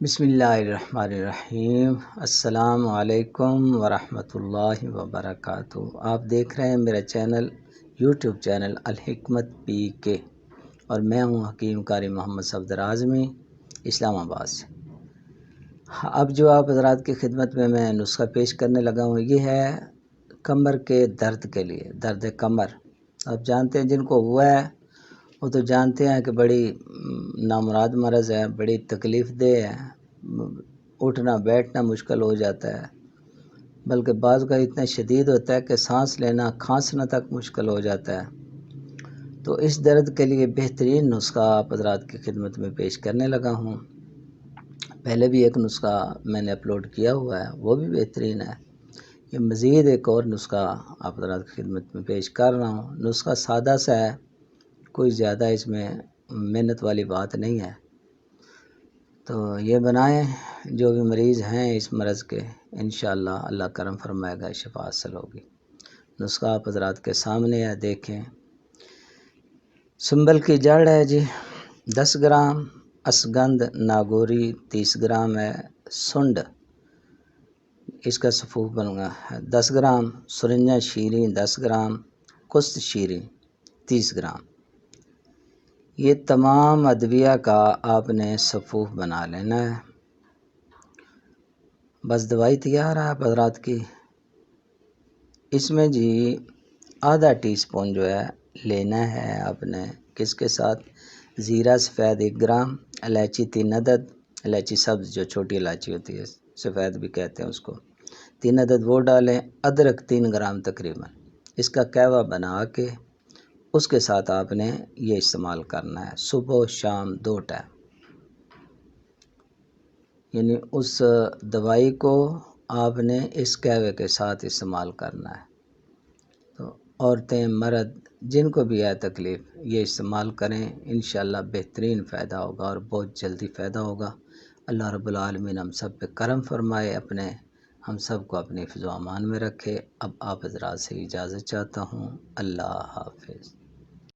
بسم اللہ الرحمن الرحیم۔ السلام علیکم ورحمۃ اللہ وبرکاتہ۔ آپ دیکھ رہے ہیں میرا چینل، یوٹیوب چینل الحکمت پی کے، اور میں ہوں حکیم قاری محمد سفدر azmi، اسلام آباد سے۔ اب جو آپ حضرات کی خدمت میں نسخہ پیش کرنے لگا ہوں، یہ ہے کمر کے درد کے لیے، درد کمر۔ آپ جانتے ہیں جن کو ہوا ہے وہ تو جانتے ہیں کہ بڑی نامراد مرض ہے، بڑی تکلیف دہ ہے، اٹھنا بیٹھنا مشکل ہو جاتا ہے، بلکہ بعض کا اتنا شدید ہوتا ہے کہ سانس لینا کھانسنا تک مشکل ہو جاتا ہے۔ تو اس درد کے لیے بہترین نسخہ آپ حضرات کی خدمت میں پیش کرنے لگا ہوں۔ پہلے بھی ایک نسخہ میں نے اپلوڈ کیا ہوا ہے، وہ بھی بہترین ہے۔ یہ مزید ایک اور نسخہ آپ حضرات کی خدمت میں پیش کر رہا ہوں۔ نسخہ سادہ سا ہے، کوئی زیادہ اس میں محنت والی بات نہیں ہے، تو یہ بنائیں۔ جو بھی مریض ہیں اس مرض کے، انشاءاللہ اللہ کرم فرمائے گا، شفا حاصل ہوگی۔ نسخہ آپ حضرات کے سامنے ہے، دیکھیں۔ سنبل کی جڑ ہے جی 10 گرام، اسگند ناگوری 30 گرام ہے، سنڈ اس کا سفوف بنگا ہے 10 گرام، سرنجہ شیریں 10 گرام، کست شیریں 30 گرام۔ یہ تمام ادویہ کا آپ نے سفوف بنا لینا ہے۔ بس دوائی تیار ہے آپ حضرات کی۔ اس میں جی آدھا ٹی سپون جو ہے لینا ہے آپ نے، کس کے ساتھ؟ زیرہ سفید 1 گرام، الائچی 3 عدد، الائچی سبز جو چھوٹی الائچی ہوتی ہے، سفید بھی کہتے ہیں اس کو، 3 عدد وہ ڈالیں۔ ادرک 3 گرام تقریباً، اس کا قہوہ بنا کے اس کے ساتھ آپ نے یہ استعمال کرنا ہے صبح و شام 2 ٹائم، یعنی اس دوائی کو آپ نے اس قہوے کے ساتھ استعمال کرنا ہے۔ تو عورتیں مرد جن کو بھی ہے تکلیف، یہ استعمال کریں، انشاءاللہ بہترین فائدہ ہوگا اور بہت جلدی فائدہ ہوگا۔ اللہ رب العالمین ہم سب پہ کرم فرمائے، ہم سب کو اپنے حفظ و امان میں رکھے۔ اب آپ حضرات سے اجازت چاہتا ہوں، اللہ حافظ۔